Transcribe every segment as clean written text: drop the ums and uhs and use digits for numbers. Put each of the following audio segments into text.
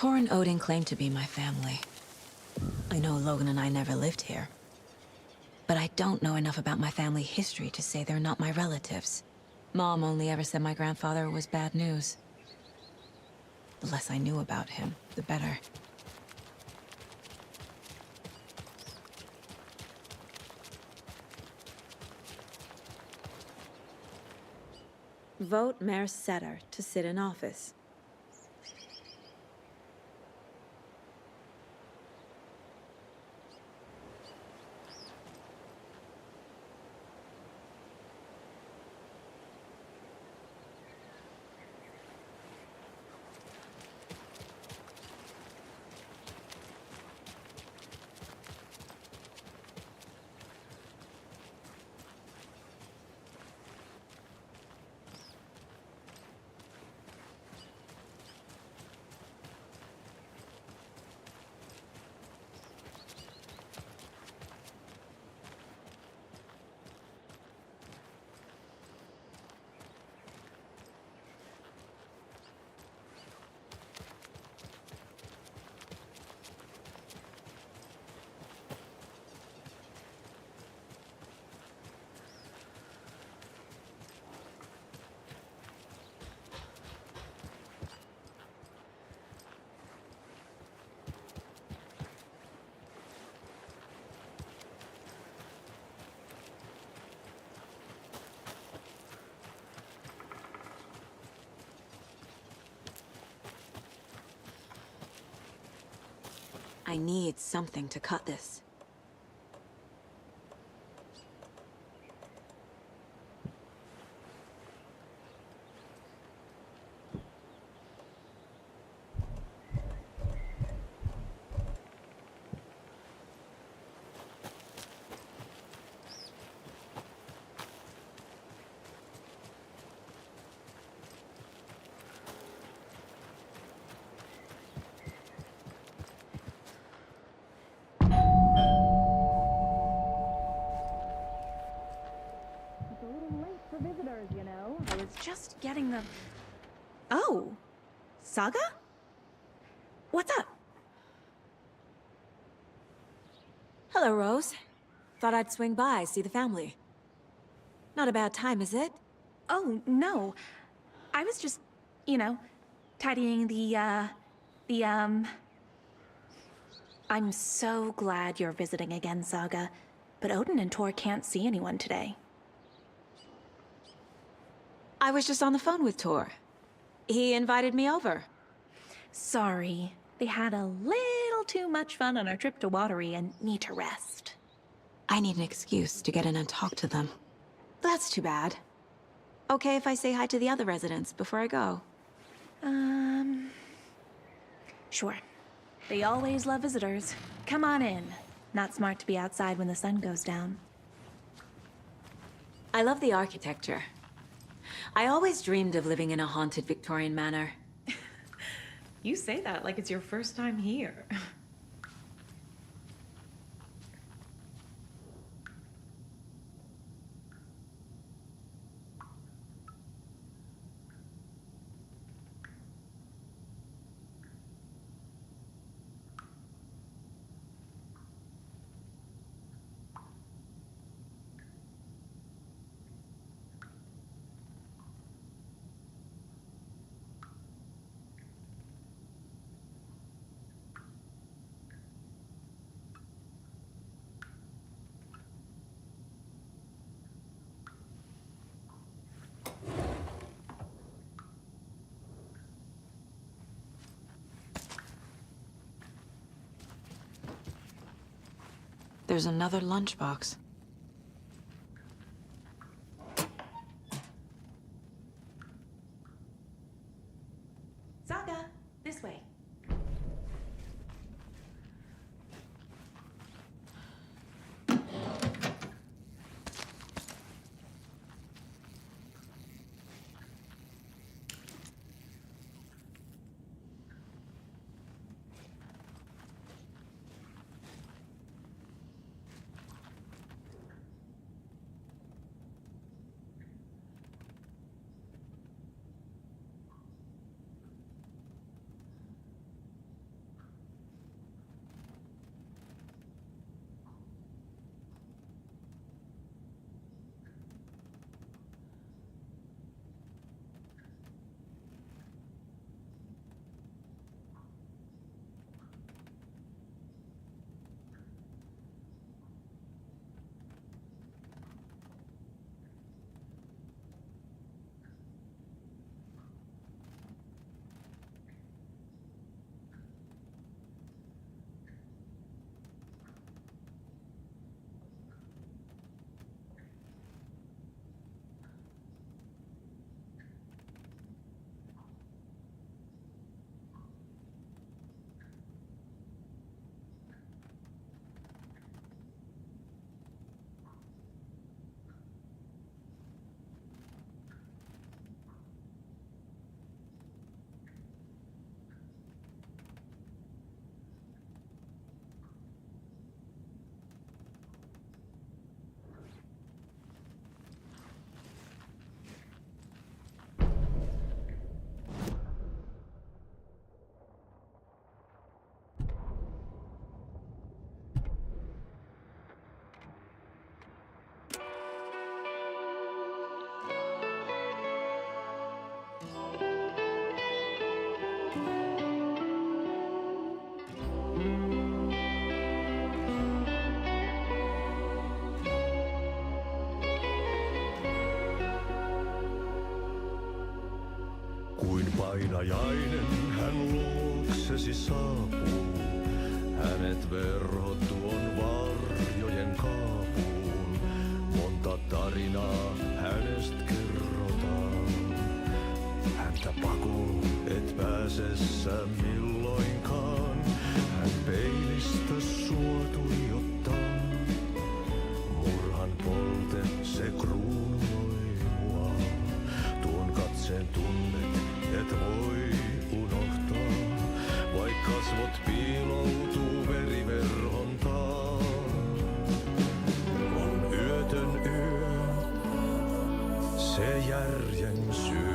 Tor and Odin claim to be my family. I know Logan and I never lived here. But I don't know enough about my family history to say they're not my relatives. Mom only ever said my grandfather was bad news. The less I knew about him, the better. Vote Mayor Setter to sit in office. I need something to cut this. I was just getting the... Oh, Saga? What's up? Hello, Rose. Thought I'd swing by, see the family. Not a bad time, is it? Oh, no. I was just, tidying I'm so glad you're visiting again, Saga. But Odin and Tor can't see anyone today. I was just on the phone with Tor. He invited me over. Sorry. They had a little too much fun on our trip to Watery and need to rest. I need an excuse to get in and talk to them. That's too bad. Okay if I say hi to the other residents before I go? Sure. They always love visitors. Come on in. Not smart to be outside when the sun goes down. I love the architecture. I always dreamed of living in a haunted Victorian manor. You say that like it's your first time here. There's another lunchbox. Saga, this way. Painajainen hän luoksesi saapuu. Hänet verhot tuon varjojen kaapuun. Monta tarinaa hänestä kerrotaan. Häntä pakoon et pääse sä milloinkaan. Hän peilistä sua tuijottaa. Murhan polte se kruunui mua. Tuon katseen tunnet et voi unohtaa. Vaik kasvot piiloutuu veriverhon taa. On yötön yö, se järjen syö.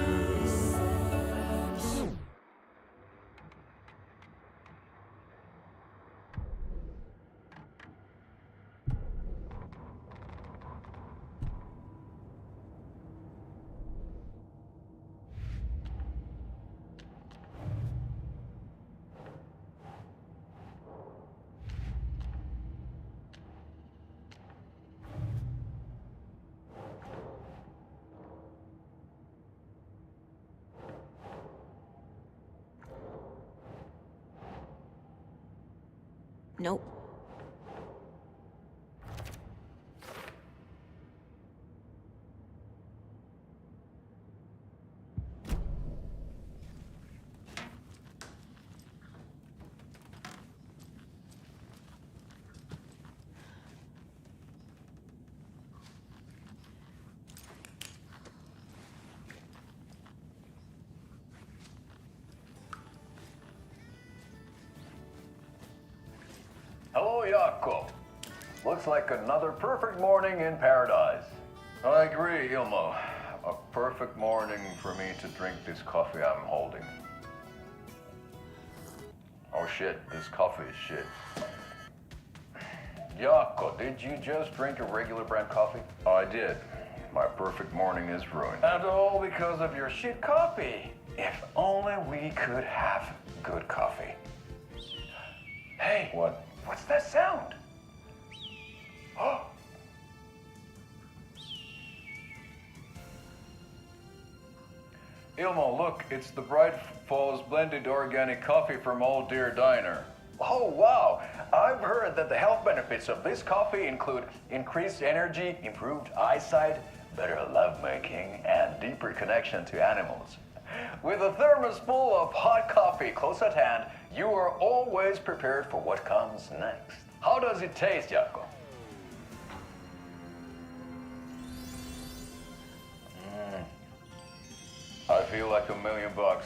Nope. Hello, Jaakko. Looks like another perfect morning in paradise. I agree, Ilmo. A perfect morning for me to drink this coffee I'm holding. Oh shit, this coffee is shit. Jaakko, did you just drink a regular brand coffee? I did. My perfect morning is ruined. And all because of your shit coffee. If only we could have good coffee. Hey, what? What's that sound? Oh. Ilmo, look, it's the Bright Falls blended organic coffee from Old Deer Diner. Oh, wow. I've heard that the health benefits of this coffee include increased energy, improved eyesight, better lovemaking, and deeper connection to animals. With a thermos full of hot coffee close at hand, you are always prepared for what comes next. How does it taste, Jaakko? I feel like $1,000,000.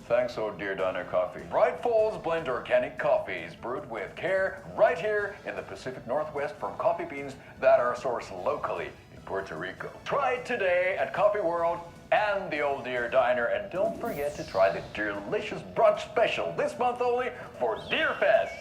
Thanks, Old Deer Diner Coffee. Bright Falls Blend Organic Coffee is brewed with care right here in the Pacific Northwest from coffee beans that are sourced locally in Puerto Rico. Try it today at Coffee World and the Old Deer Diner, and don't forget to try the delicious brunch special this month only for Deer Fest.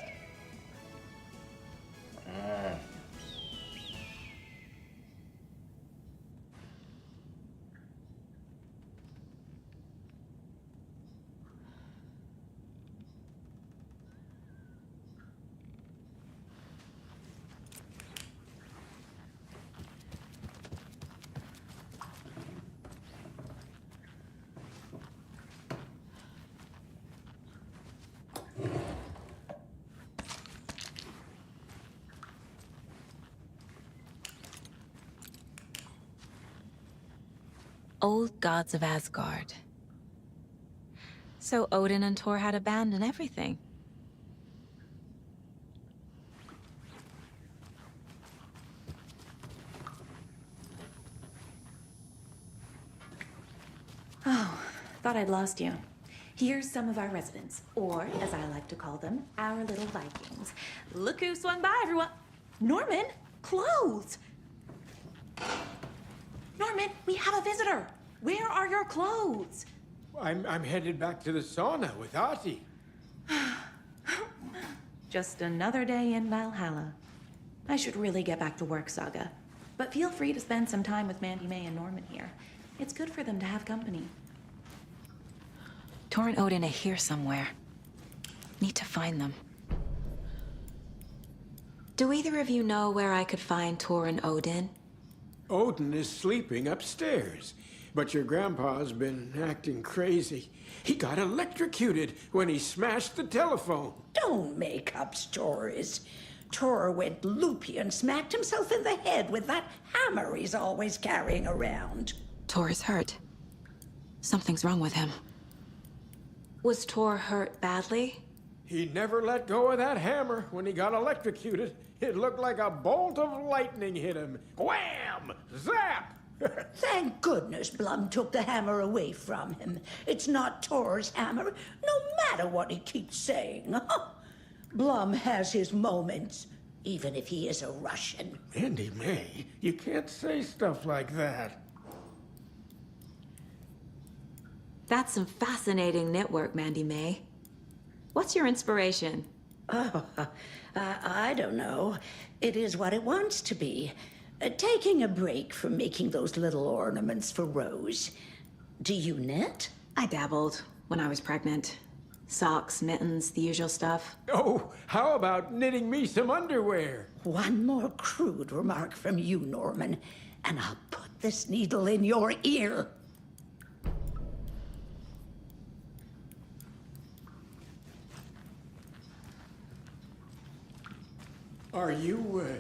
Old gods of Asgard. So Odin and Thor had a band and everything. Oh, thought I'd lost you. Here's some of our residents, or as I like to call them, our little Vikings. Look who swung by, everyone. Norman, clothes. Norman, we have a visitor. Where are your clothes? I'm headed back to the sauna with Artie. Just another day in Valhalla. I should really get back to work, Saga. But feel free to spend some time with Mandy May and Norman here. It's good for them to have company. Thor and Odin are here somewhere. Need to find them. Do either of you know where I could find Thor and Odin? Odin is sleeping upstairs. But your grandpa's been acting crazy. He got electrocuted when he smashed the telephone. Don't make up stories. Tor went loopy and smacked himself in the head with that hammer he's always carrying around. Tor is hurt. Something's wrong with him. Was Tor hurt badly? He never let go of that hammer when he got electrocuted. It looked like a bolt of lightning hit him. Wham! Zap! Thank goodness Blum took the hammer away from him. It's not Tor's hammer, no matter what he keeps saying. Blum has his moments, even if he is a Russian. Mandy May, you can't say stuff like that. That's some fascinating network, Mandy May. What's your inspiration? Oh, I don't know. It is what it wants to be. Taking a break from making those little ornaments for Rose. Do you knit? I dabbled when I was pregnant. Socks, mittens, the usual stuff. Oh, how about knitting me some underwear? One more crude remark from you, Norman, and I'll put this needle in your ear. Are you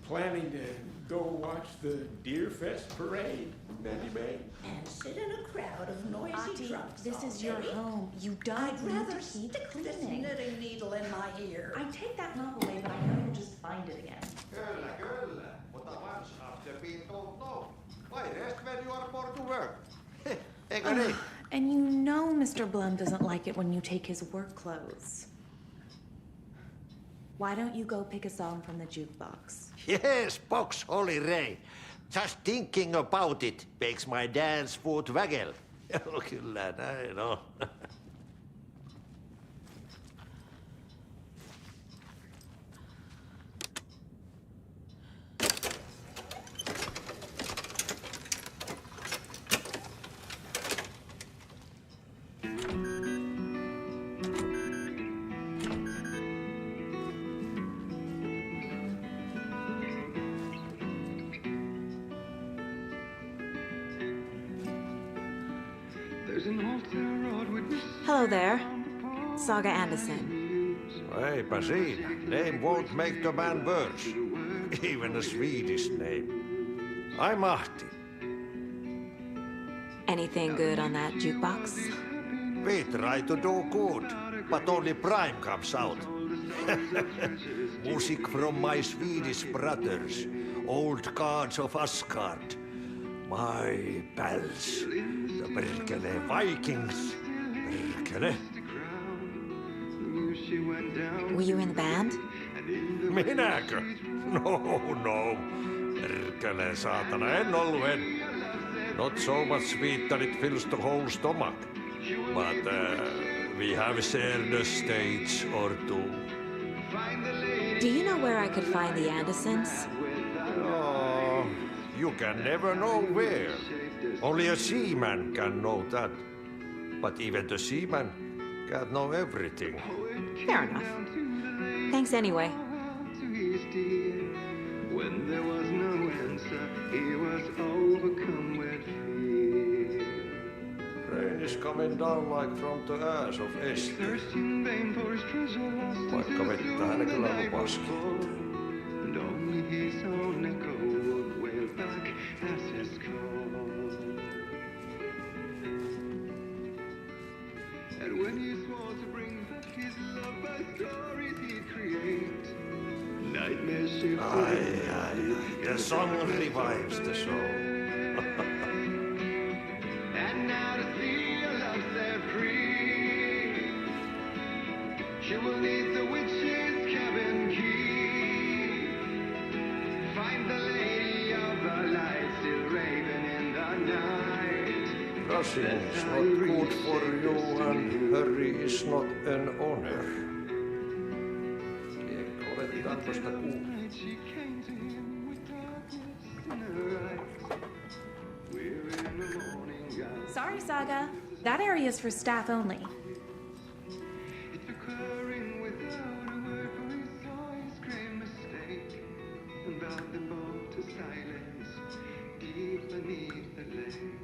planning to go watch the Deer Fest parade, Mandy May? And sit in a crowd of noisy Auntie, drunks this all is your day? home. You don't I'd need rather to keep stick this cleaning. knitting needle in my ear. I take that novel away, but I know you'll just find it again. Kyllä, kyllä. Mutta once after being told no, why rest when you are born to work? Eikö niin? And you know Mr. Blum doesn't like it when you take his work clothes. Why don't you go pick a song from the jukebox? Yes, box Holy Ray. Just thinking about it makes my dance foot waggle. Kyllä näin on. Hello there. Saga Anderson. Eipä siinä. Name won't make the man worse. Even a Swedish name. I'm Ahti. Anything good on that jukebox? We try to do good, but only Prime comes out. Music from my Swedish brothers, old gods of Asgard. My pals, the perkele Vikings. Perkele. Were you in the band? Minäkö? No. Perkele saatana, en ollut en. Not so much sweet that it fills the whole stomach. But we have shared a stage or two. Do you know where I could find the Andersons? Oh, you can never know where. Only a seaman can know that. But even the seaman can't know everything. Fair enough. Thanks anyway. When there was no answer, he was overcome with fear. Rain is coming down like from the ass of Esther. Searched in vain for his treasure lost. Vaikka vettä hän kyllä lupaskin. And only his own echo would wail back as his call. And when he swore to bring back his love by stories he'd create, nightmares shifted. Aye. The song revives the soul. And now to see your love set free, she will need the witch's cabin key. Find the lady of the light still raving in the night. Rushing is not good for you and hurry is not an honor. Eikö ole tämmöistä kuullut? She came to him with darkness in her eyes. We're in the morning, God. Sorry, Saga. That area is for staff only. It's occurring without a word, for he saw his great mistake and bowed them both to silence deep beneath the lake.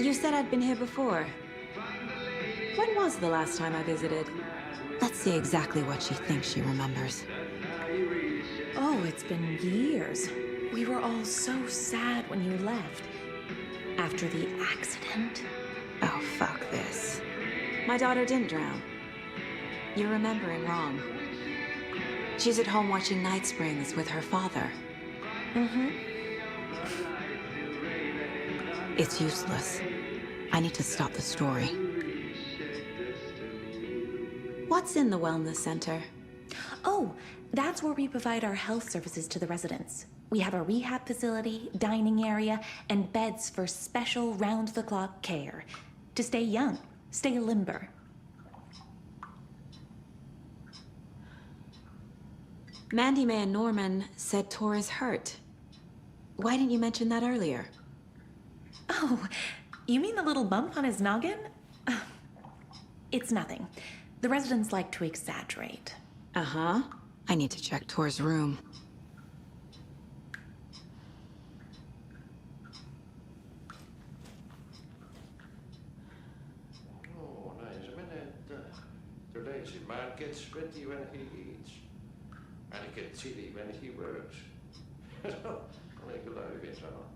You said I'd been here before. When was the last time I visited? Let's see exactly what she thinks she remembers. Oh, it's been years. We were all so sad when you left. After the accident. Oh, fuck this. My daughter didn't drown. You're remembering wrong. She's at home watching Night Springs with her father. Mm-hmm. It's useless. I need to stop the story. What's in the wellness center? Oh, that's where we provide our health services to the residents. We have a rehab facility, dining area, and beds for special round-the-clock care. To stay young, stay limber. Mandy May and Norman said Tor is hurt. Why didn't you mention that earlier? Oh, you mean the little bump on his noggin? It's nothing. The residents like to exaggerate. Uh-huh. I need to check Tor's room. No, näin se menee, että the lazy man gets sweaty when he eats. And he gets chilly when he works. Oli kyllä hyvin sanottu.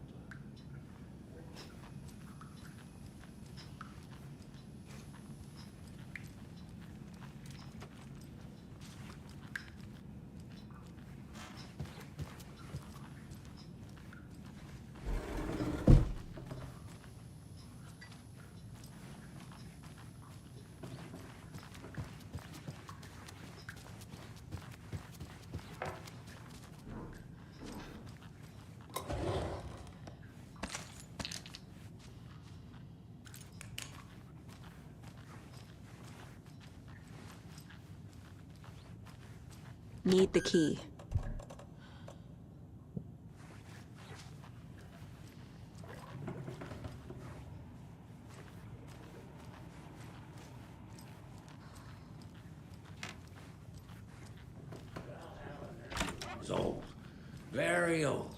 Need the key. It's old. Very old.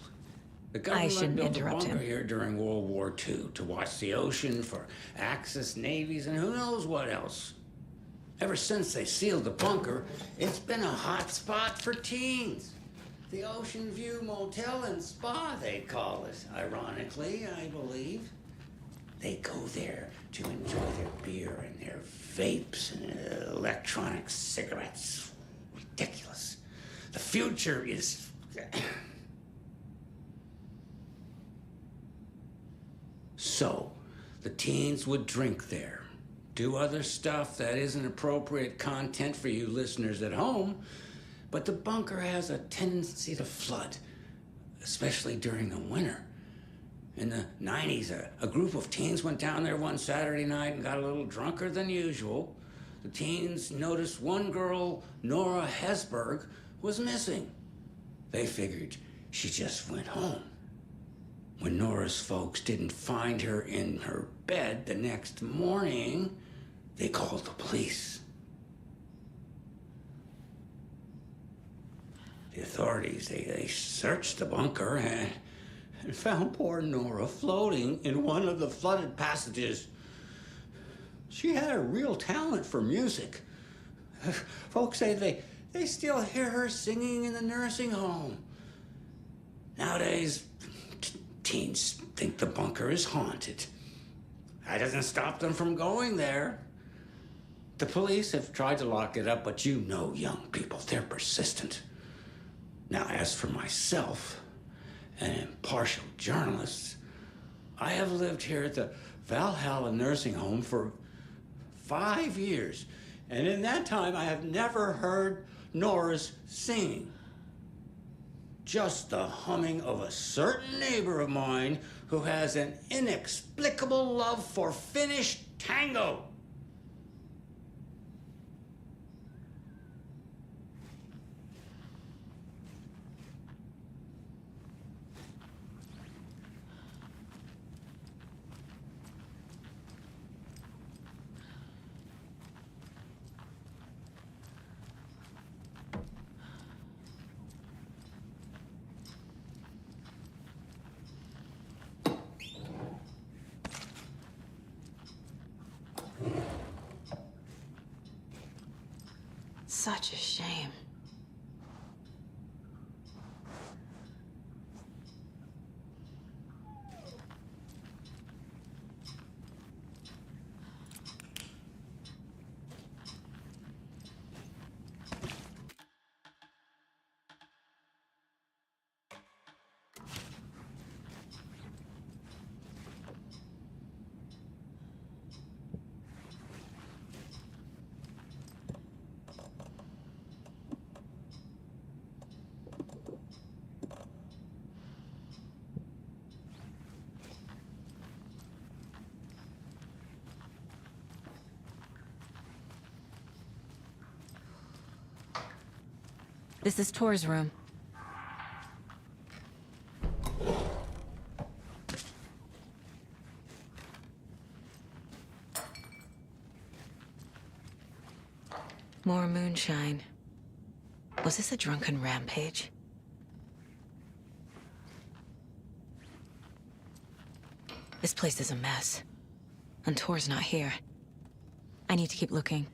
The I government shouldn't built a interrupt bunker him. here during World War II to watch the ocean for Axis navies and who knows what else. Ever since they sealed the bunker, it's been a hot spot for teens. The Ocean View Motel and Spa, they call it, ironically, I believe. They go there to enjoy their beer and their vapes and electronic cigarettes. Ridiculous. The future is... So, the teens would drink there, do other stuff that isn't appropriate content for you listeners at home, but the bunker has a tendency to flood, especially during the winter. In the 90s, a group of teens went down there one Saturday night and got a little drunker than usual. The teens noticed one girl, Nora Hesberg, was missing. They figured she just went home. When Nora's folks didn't find her in her bed the next morning, they called the police. The authorities, they searched the bunker and found poor Nora floating in one of the flooded passages. She had a real talent for music. Folks say they still hear her singing in the nursing home. Nowadays, teens think the bunker is haunted. That doesn't stop them from going there. The police have tried to lock it up, but you know young people, they're persistent. Now, as for myself, an impartial journalist, I have lived here at the Valhalla nursing home for 5 years, and in that time I have never heard Nora's singing. Just the humming of a certain neighbor of mine who has an inexplicable love for Finnish tango. such a shame. This is Tor's room. More moonshine. Was this a drunken rampage? This place is a mess. And Tor's not here. I need to keep looking.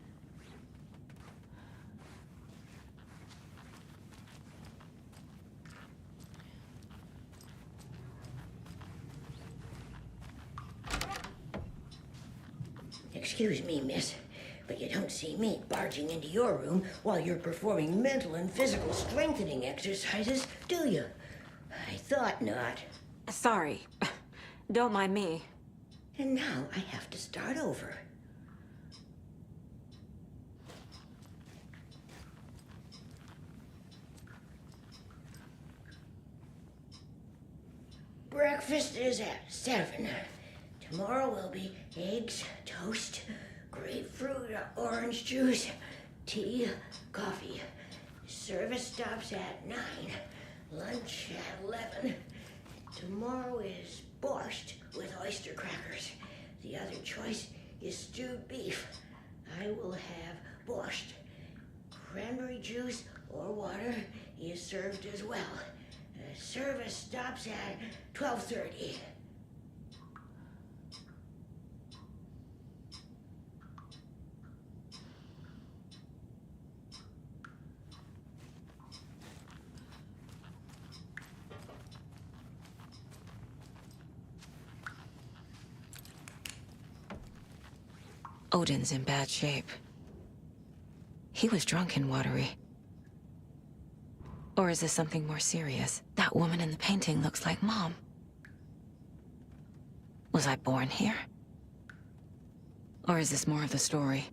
Excuse me, miss, but you don't see me barging into your room while you're performing mental and physical strengthening exercises, do you? I thought not. Sorry. Don't mind me. And now I have to start over. Breakfast is at 7. Tomorrow will be eggs, toast, grapefruit, orange juice, tea, coffee. Service stops at 9. Lunch at 11. Tomorrow is borscht with oyster crackers. The other choice is stewed beef. I will have borscht. Cranberry juice or water is served as well. Service stops at 12:30. Odin's in bad shape. He was drunk and watery. Or is this something more serious? That woman in the painting looks like Mom. Was I born here? Or is this more of the story?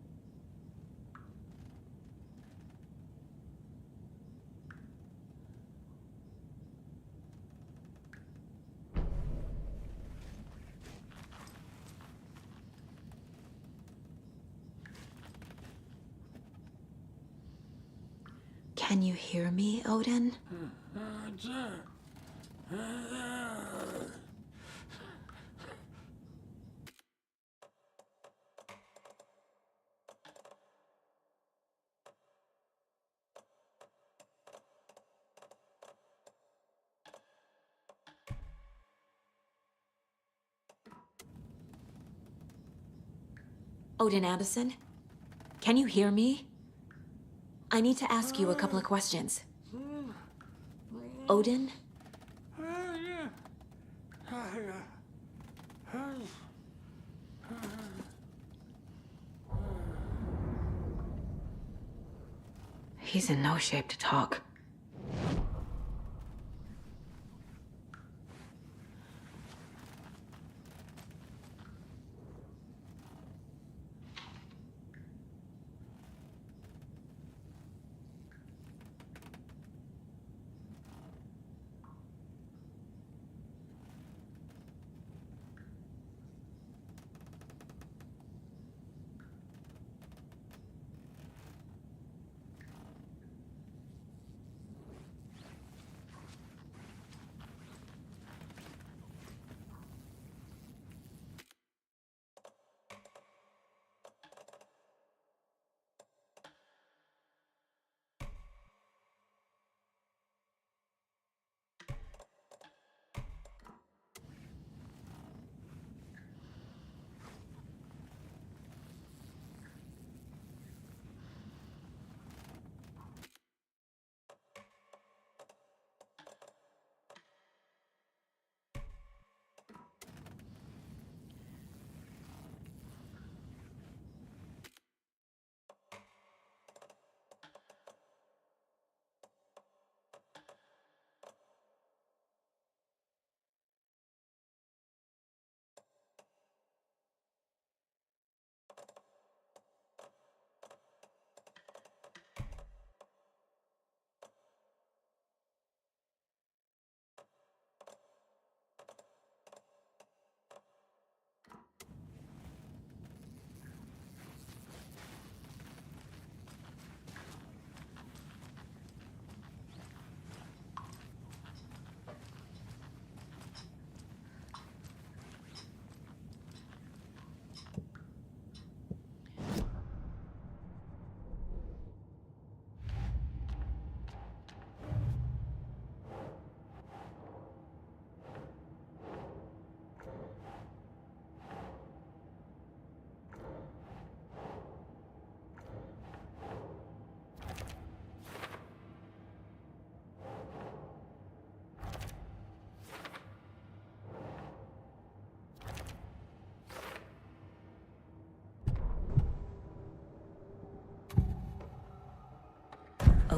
Can you hear me, Odin? Odin Addison? Can you hear me? I need to ask you a couple of questions. Odin? He's in no shape to talk.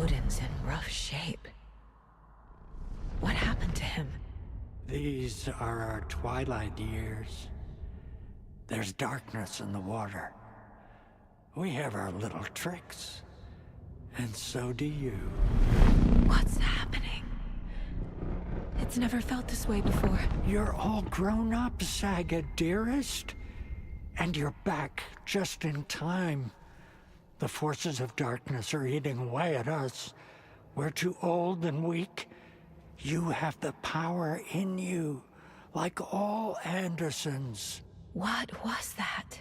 Odin's in rough shape. What happened to him? These are our twilight years. There's darkness in the water. We have our little tricks. And so do you. What's happening? It's never felt this way before. You're all grown up, Saga, dearest. And you're back just in time. The forces of darkness are eating away at us. We're too old and weak. You have the power in you, like all Andersons. What was that?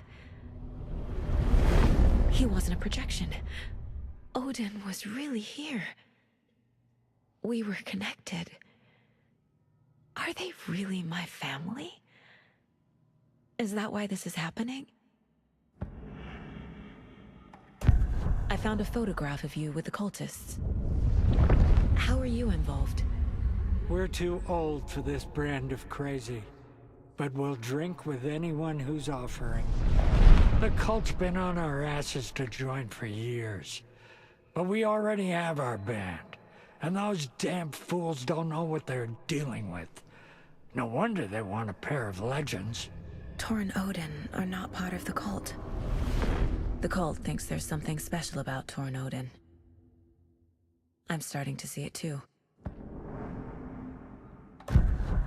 He wasn't a projection. Odin was really here. We were connected. Are they really my family? Is that why this is happening? I found a photograph of you with the cultists. How are you involved? We're too old for this brand of crazy, but we'll drink with anyone who's offering. The cult's been on our asses to join for years, but we already have our band, and those damn fools don't know what they're dealing with. No wonder they want a pair of legends. Tor and Odin are not part of the cult. The cult thinks there's something special about Tor and Odin. I'm starting to see it too.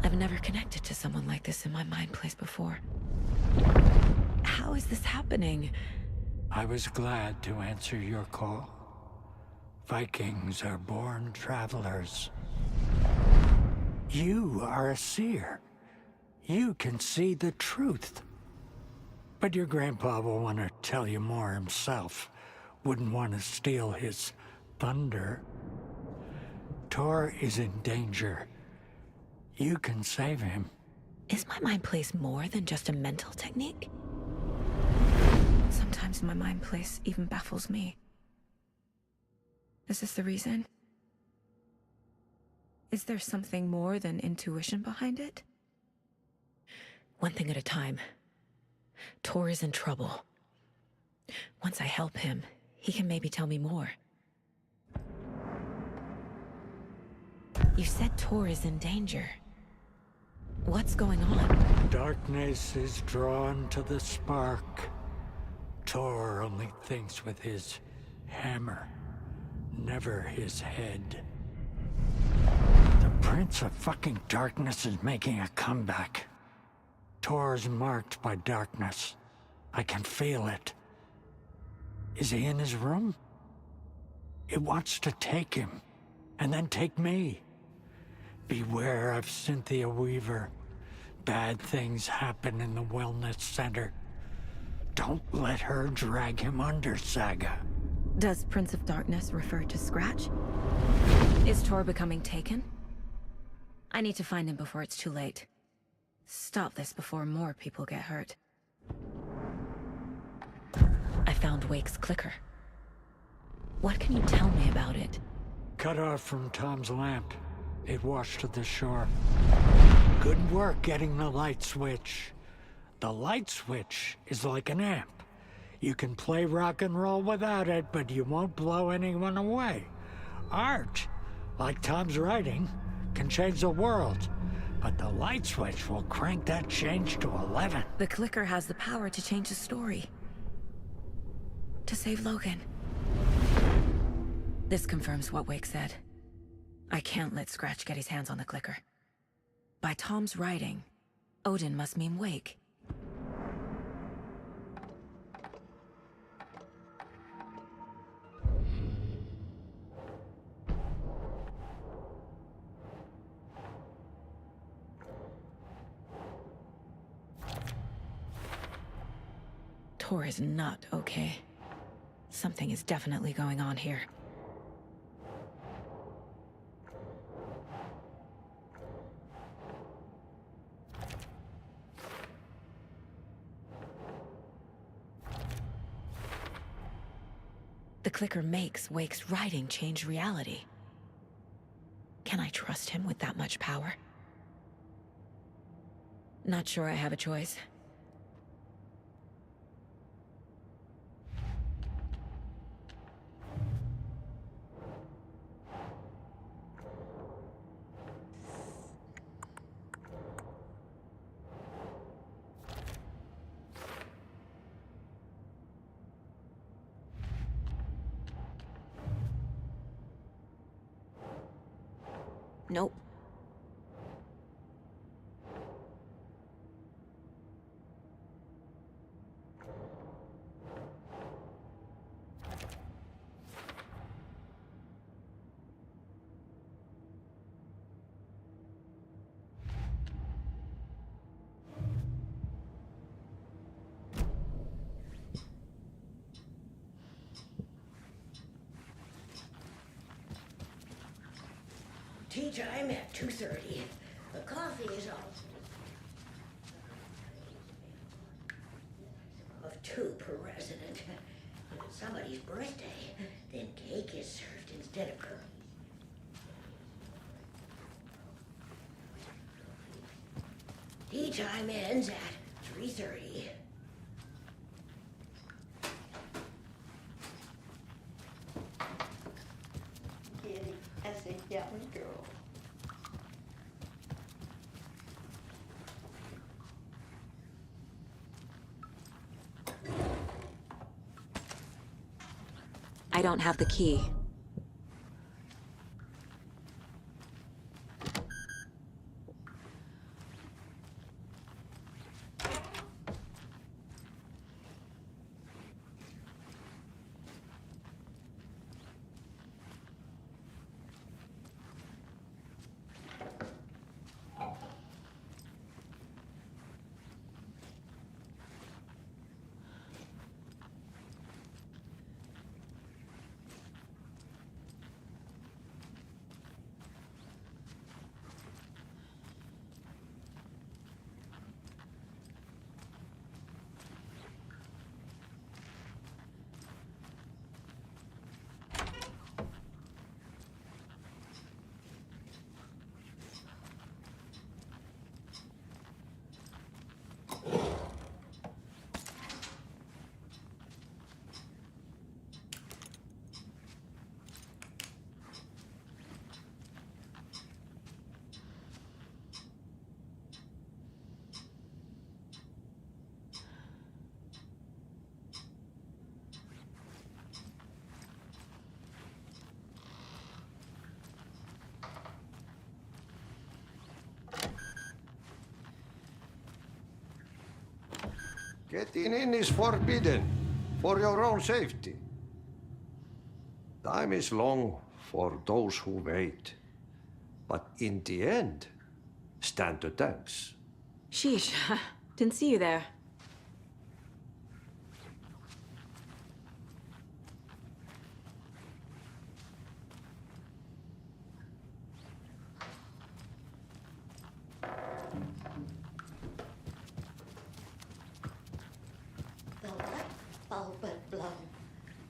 I've never connected to someone like this in my mind place before. How is this happening? I was glad to answer your call. Vikings are born travelers. You are a seer. You can see the truth. But your grandpa will want to tell you more himself. Wouldn't want to steal his thunder. Tor is in danger. You can save him. Is my mind place more than just a mental technique? Sometimes my mind place even baffles me. Is this the reason? Is there something more than intuition behind it? One thing at a time. Tor is in trouble. Once I help him, he can maybe tell me more. You said Tor is in danger. What's going on? Darkness is drawn to the spark. Tor only thinks with his hammer, never his head. The Prince of fucking Darkness is making a comeback. Tor's marked by darkness. I can feel it. Is he in his room? It wants to take him, and then take me. Beware of Cynthia Weaver. Bad things happen in the wellness center. Don't let her drag him under, Saga. Does Prince of Darkness refer to Scratch? Is Tor becoming taken? I need to find him before it's too late. Stop this before more people get hurt. I found Wake's clicker. What can you tell me about it? Cut off from Tom's lamp. It washed to the shore. Good work getting the light switch. The light switch is like an amp. You can play rock and roll without it, but you won't blow anyone away. Art, like Tom's writing, can change the world. But the light switch will crank that change to 11. The clicker has the power to change the story. To save Logan. This confirms what Wake said. I can't let Scratch get his hands on the clicker. By Tom's writing, Odin must mean Wake. Tor is not okay. Something is definitely going on here. The clicker makes Wake's writing change reality. Can I trust him with that much power? Not sure I have a choice. Nope. Tea time at 2:30. The coffee is all of 2 per resident. If it's somebody's birthday, then cake is served instead of cookies. Tea time ends at 3:30. Giddy as a young girl. I don't have the key. Getting in is forbidden, for your own safety. Time is long for those who wait. But in the end, stand the thanks. Sheesh, didn't see you there. The light bulb had blown.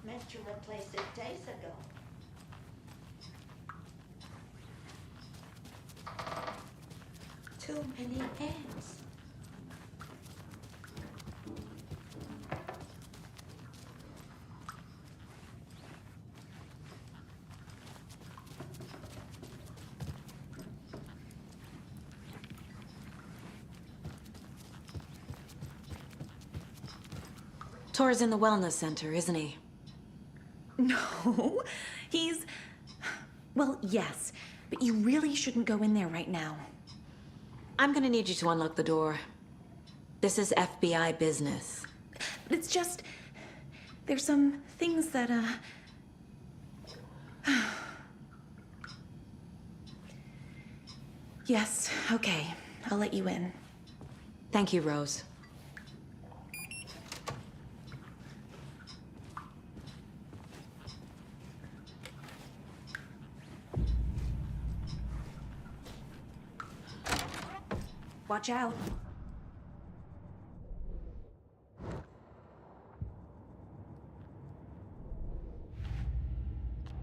Meant to replace it days ago. Too many hands. Tor's in the wellness center, isn't he? No, he's... Well, yes, but you really shouldn't go in there right now. I'm gonna need you to unlock the door. This is FBI business. But it's just... There's some things that, Yes, okay. I'll let you in. Thank you, Rose. Watch out.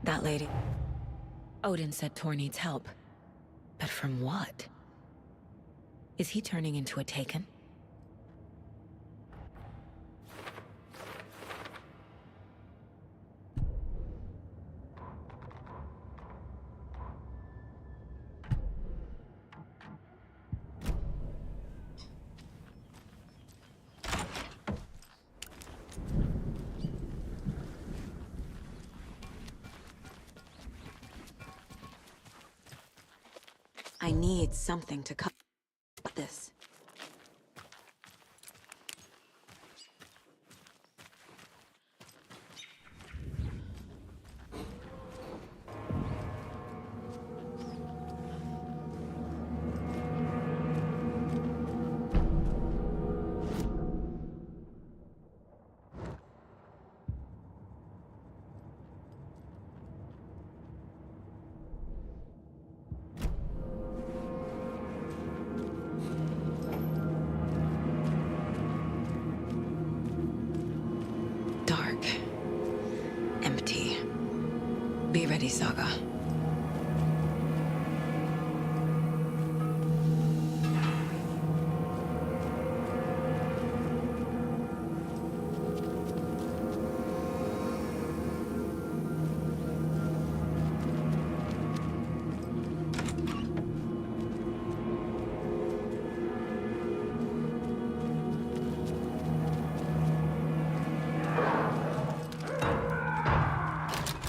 That lady. Odin said Tor needs help. But from what? Is he turning into a Taken? I need something to cut this. Dark. Empty. Be ready, Saga.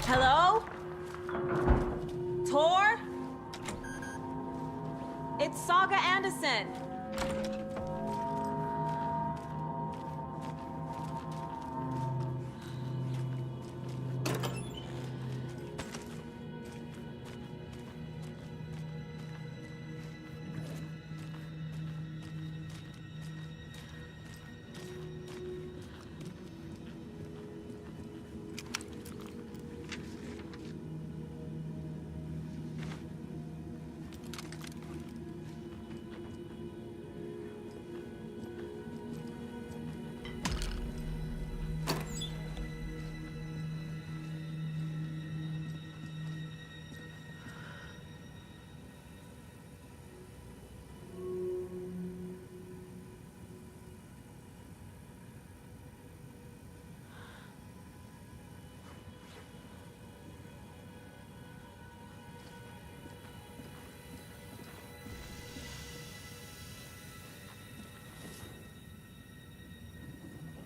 Hello? Tor? It's Saga Anderson.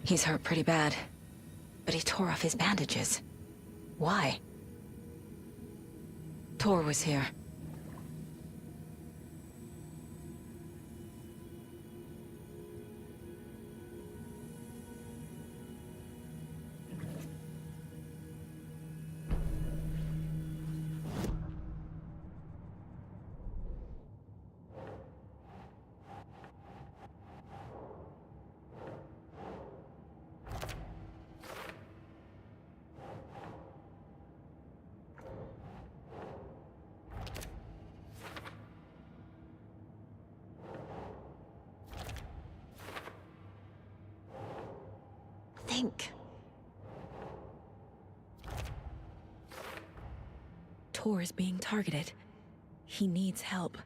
He's hurt pretty bad, but he tore off his bandages. Why? Tor was here. Think. Tor is being targeted. He needs help.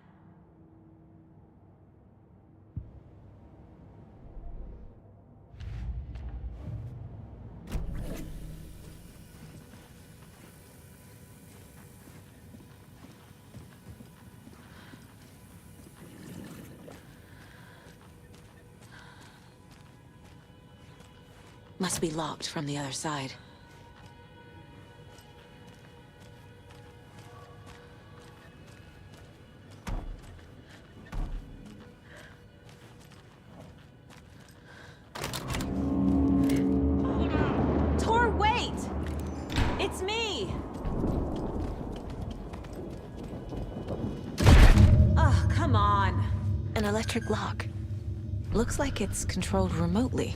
Must be locked from the other side. Tor, wait! It's me! Ugh, come on. An electric lock. Looks like it's controlled remotely.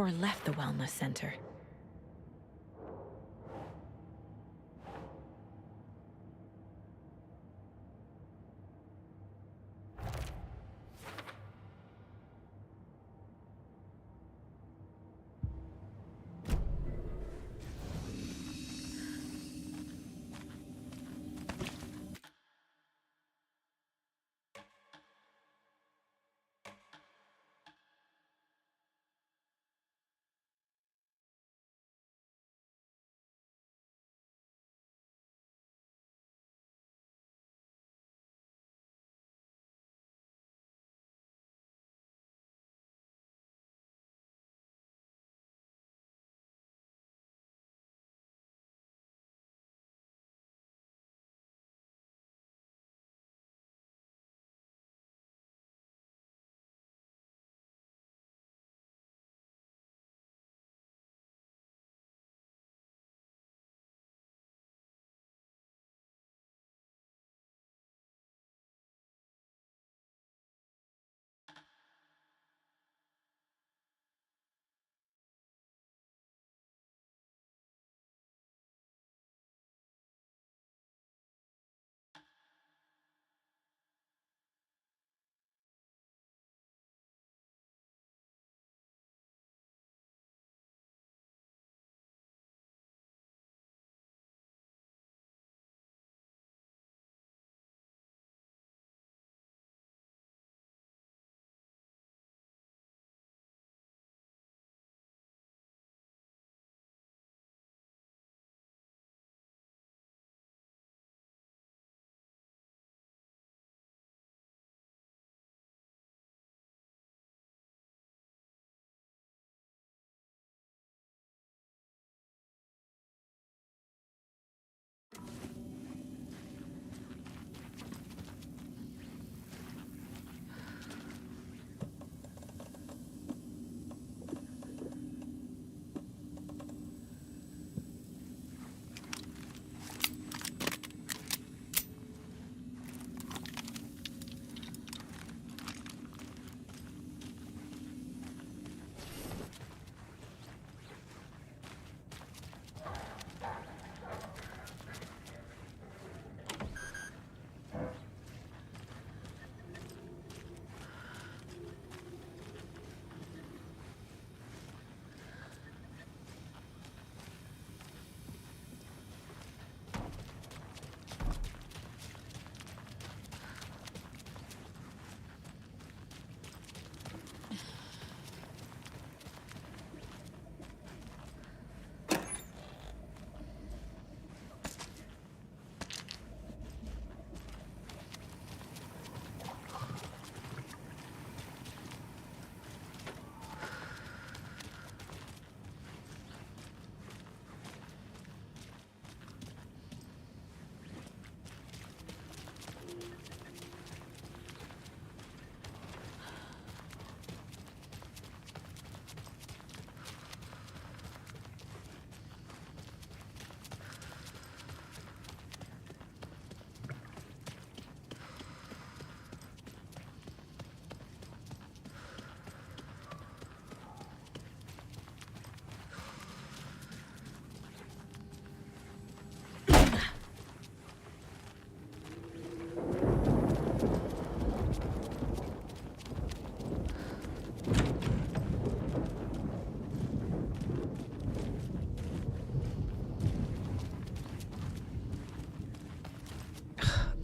Tor left the wellness center.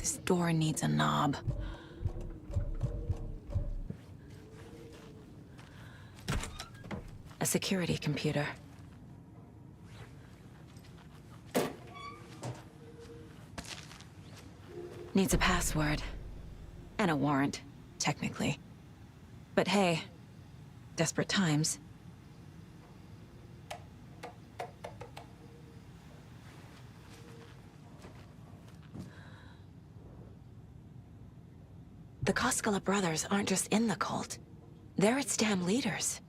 This door needs a knob. A security computer. Needs a password. And a warrant, technically. But hey, desperate times. The Koskela brothers aren't just in the cult. They're its damn leaders.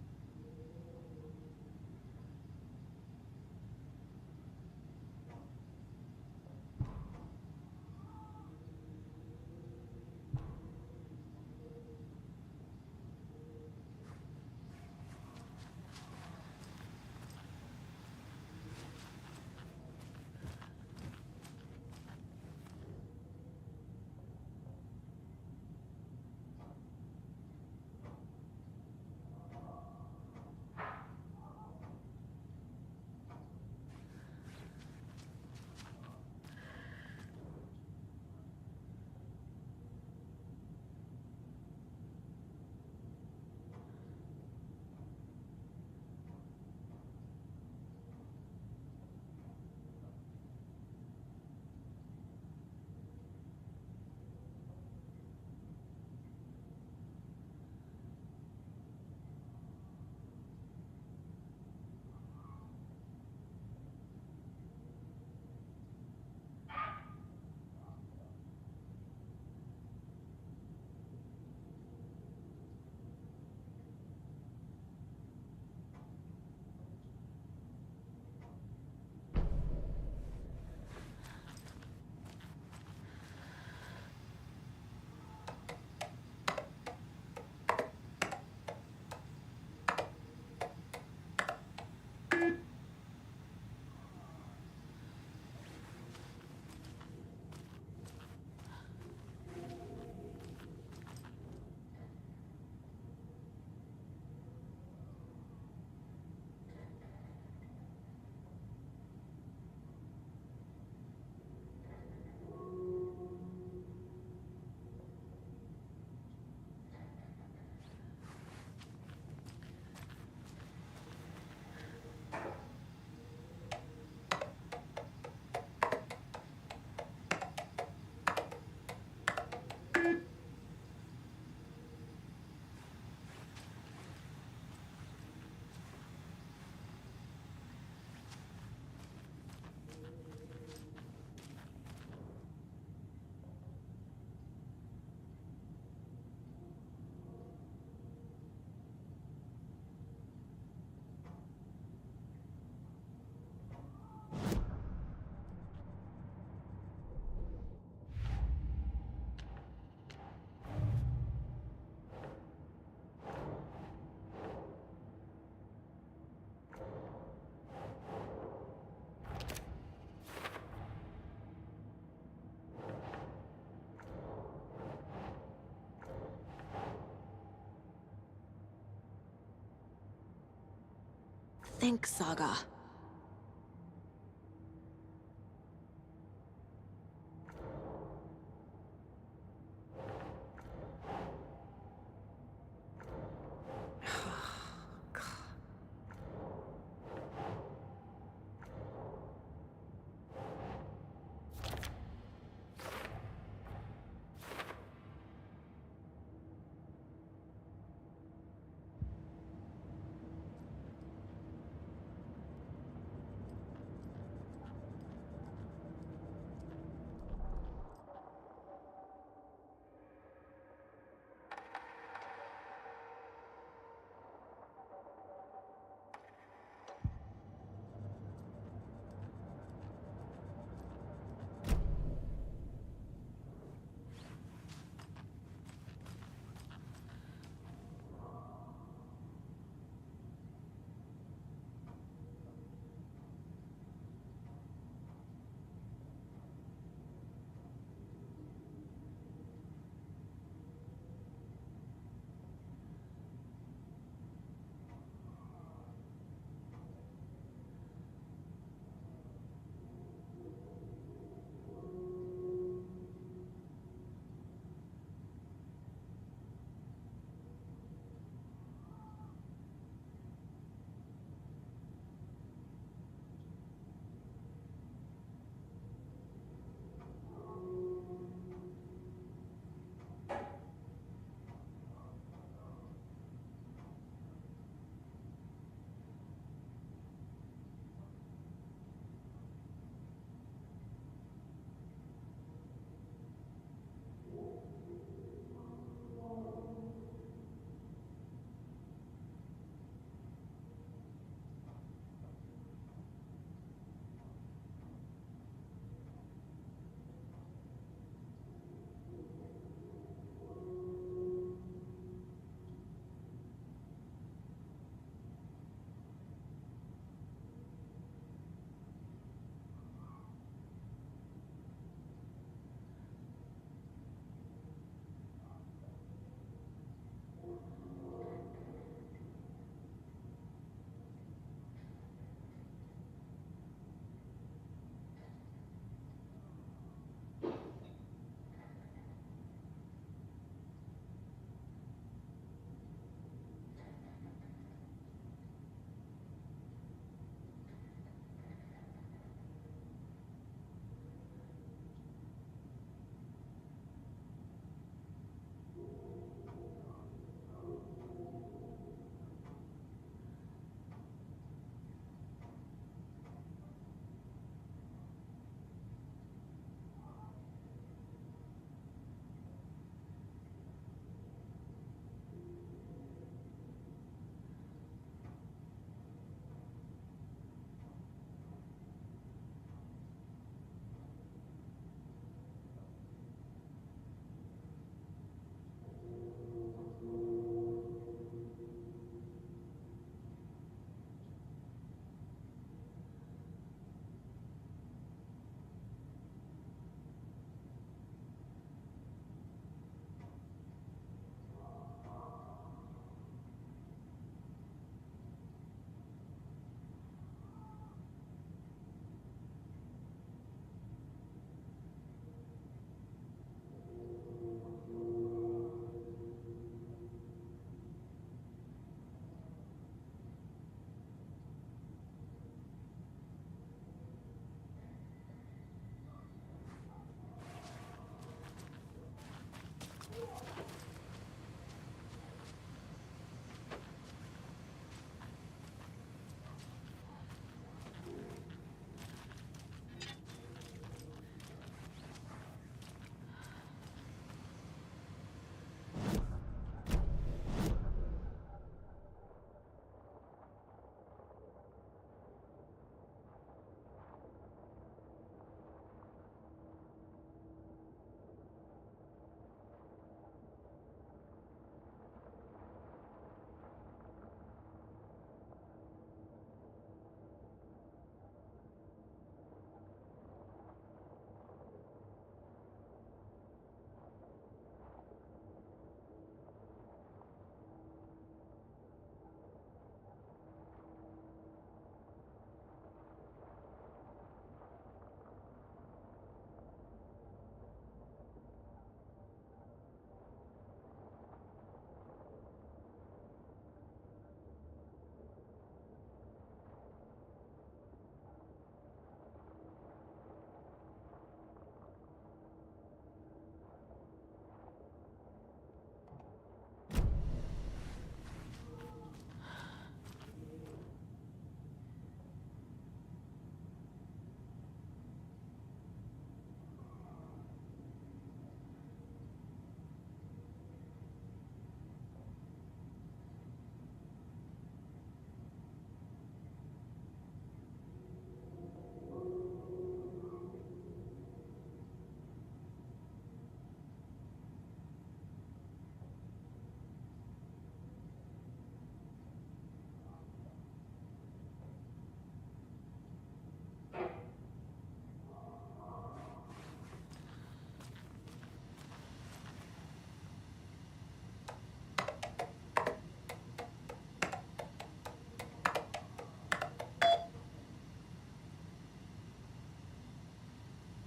think, Saga.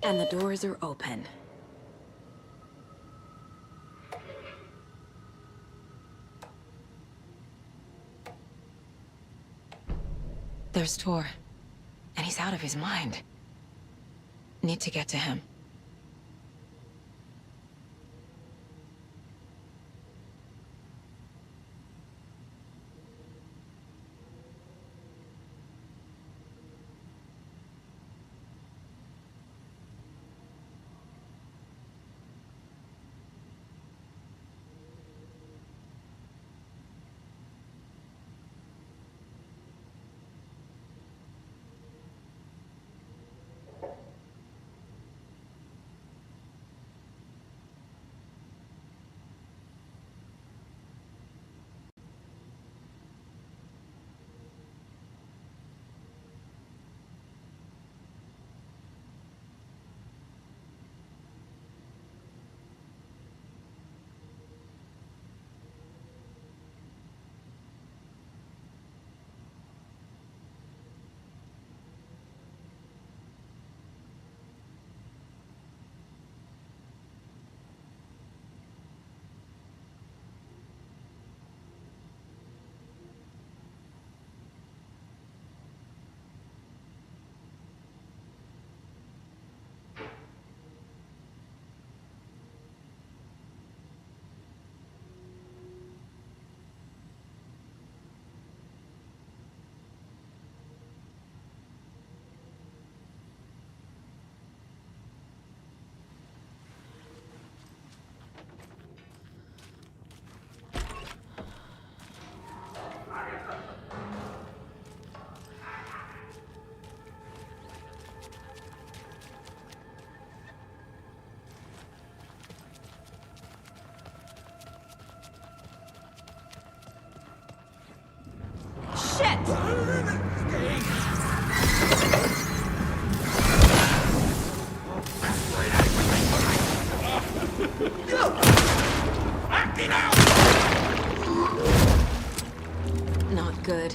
And the doors are open. There's Tor. And he's out of his mind. Need to get to him. Not good.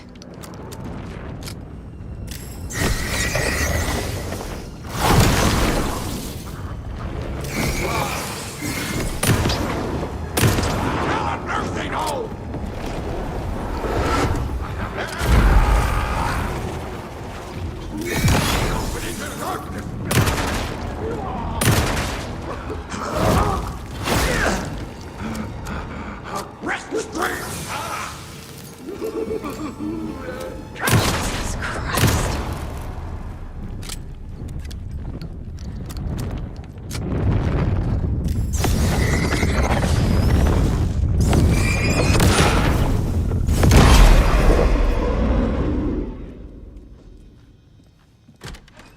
Jesus Christ.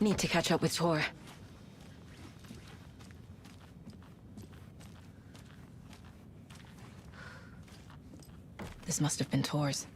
Need to catch up with Tor. This must have been Tor's.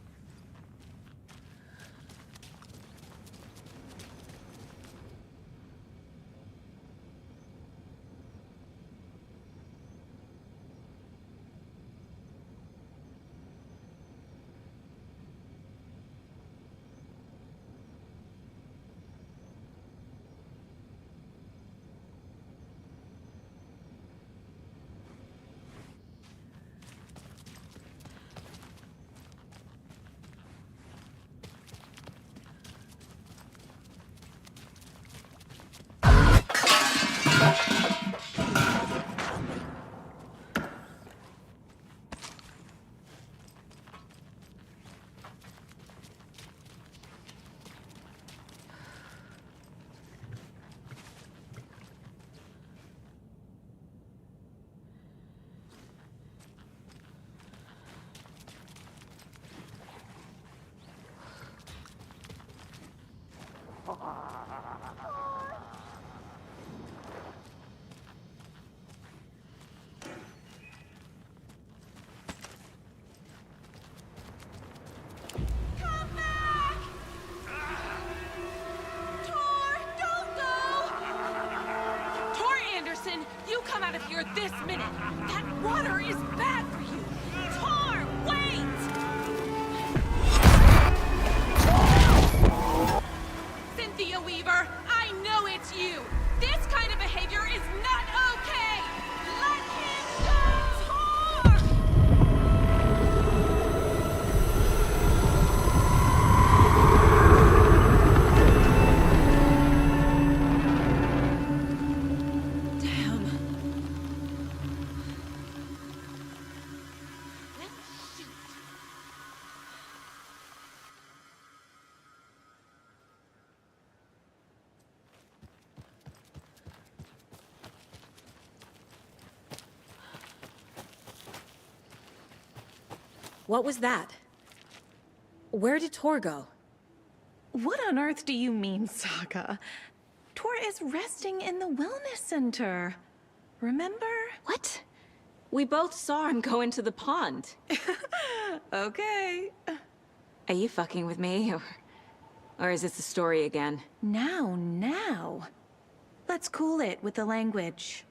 Out of here this minute! That water is bad for you! Tor, wait! Cynthia Weaver, I know it's you! This kind of behavior What was that? Where did Tor go? What on earth do you mean, Saga? Tor is resting in the wellness center. Remember? What? We both saw him go into the pond. Okay. Are you fucking with me, or is this the story again? Now. Let's cool it with the language.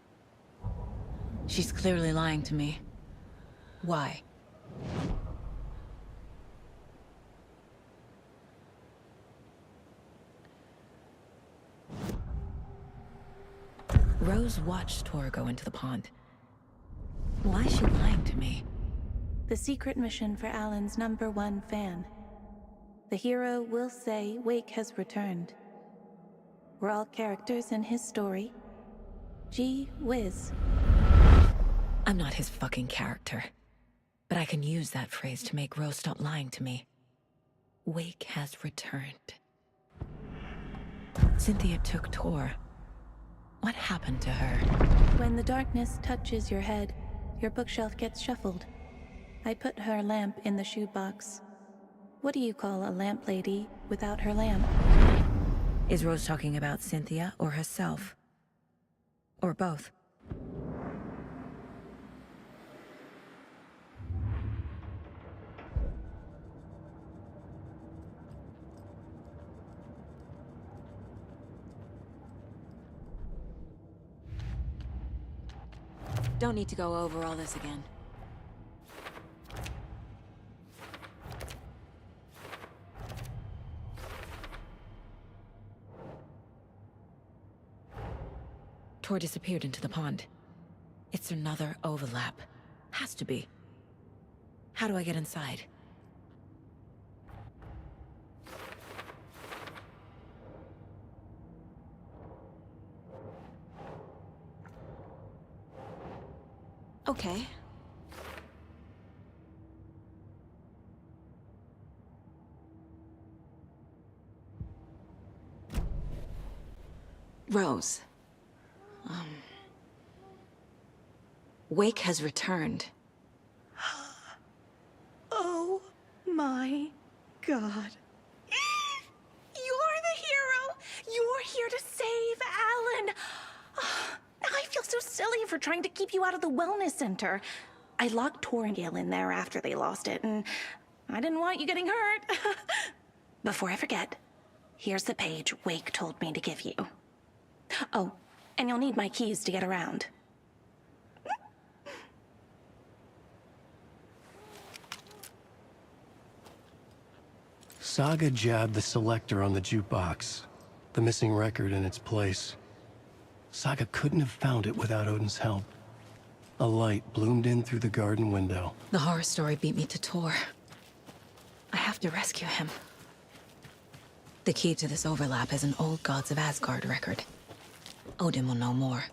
She's clearly lying to me. Why? Rose watched Tor go into the pond. Why is she lying to me? The secret mission for Alan's #1 fan. The hero will say Wake has returned. We're all characters in his story. Gee whiz. I'm not his fucking character. But I can use that phrase to make Rose stop lying to me. Wake has returned. Cynthia took Tor. What happened to her? When the darkness touches your head, your bookshelf gets shuffled. I put her lamp in the shoebox. What do you call a lamp lady without her lamp? Is Rose talking about Cynthia or herself? Or both? Don't need to go over all this again. Tor disappeared into the pond. It's another overlap. Has to be. How do I get inside? Okay. Rose. Wake has returned. Oh my God. You're the hero! You're here to save Alan! I feel so silly for trying to keep you out of the wellness center. I locked Tor and Gale in there after they lost it, and I didn't want you getting hurt. Before I forget, here's the page Wake told me to give you. Oh, and you'll need my keys to get around. Saga jabbed the selector on the jukebox, the missing record in its place. Saga couldn't have found it without Odin's help. A light bloomed in through the garden window. The horror story beat me to Tor. I have to rescue him. The key to this overlap is an old Gods of Asgard record. Odin will know more.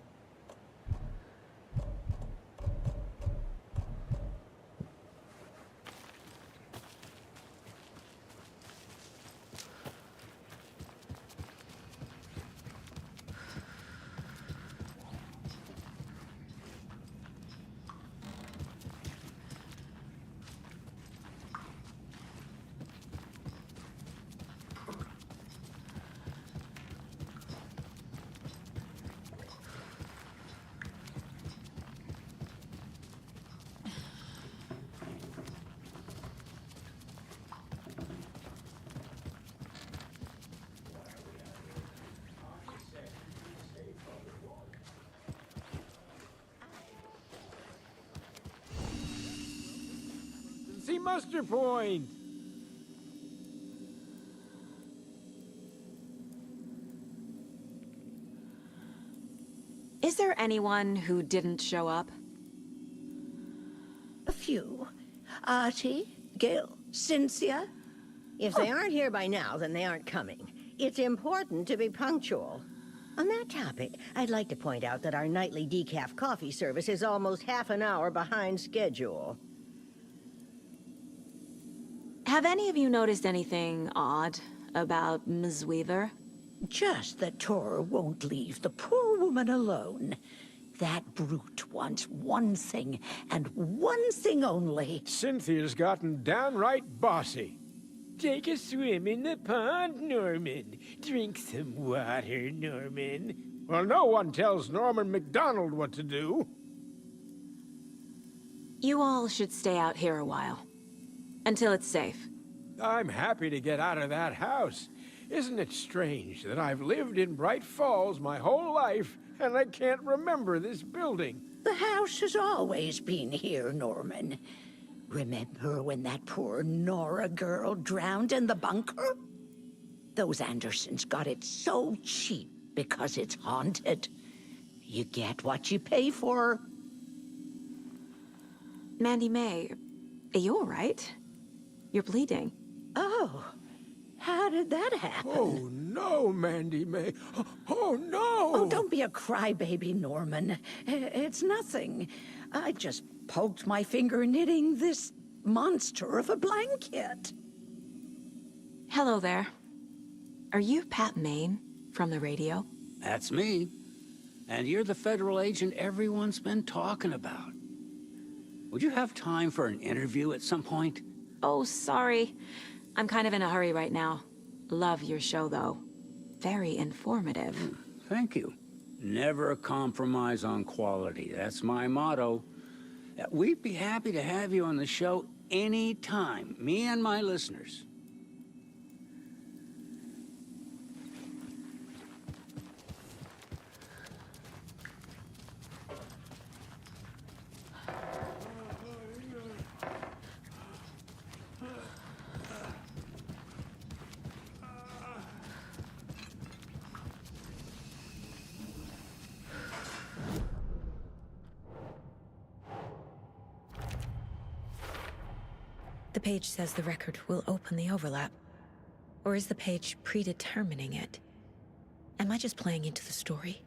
See muster point. Is there anyone who didn't show up? A few. Artie, Gil, Cynthia. If they aren't here by now, then they aren't coming. It's important to be punctual. On that topic, I'd like to point out that our nightly decaf coffee service is almost half an hour behind schedule. Have any of you noticed anything odd about Ms. Weaver? Just that Tor won't leave the poor woman alone. That brute wants one thing, and one thing only. Cynthia's gotten downright bossy. Take a swim in the pond, Norman. Drink some water, Norman. Well, no one tells Norman MacDonald what to do. You all should stay out here a while. Until it's safe. I'm happy to get out of that house. Isn't it strange that I've lived in Bright Falls my whole life, and I can't remember this building? The house has always been here, Norman. Remember when that poor Nora girl drowned in the bunker? Those Andersons got it so cheap because it's haunted. You get what you pay for. Mandy May, are you all right? You're bleeding. Oh, how did that happen? Oh, no, Mandy May. Oh, no! Oh, don't be a crybaby, Norman. It's nothing. I just poked my finger knitting this monster of a blanket. Hello there. Are you Pat Maine from the radio? That's me. And you're the federal agent everyone's been talking about. Would you have time for an interview at some point? Oh, sorry. I'm kind of in a hurry right now. Love your show, though. Very informative. Thank you. Never compromise on quality. That's my motto. We'd be happy to have you on the show anytime, me and my listeners. The page says the record will open the overlap. Or is the page predetermining it? Am I just playing into the story?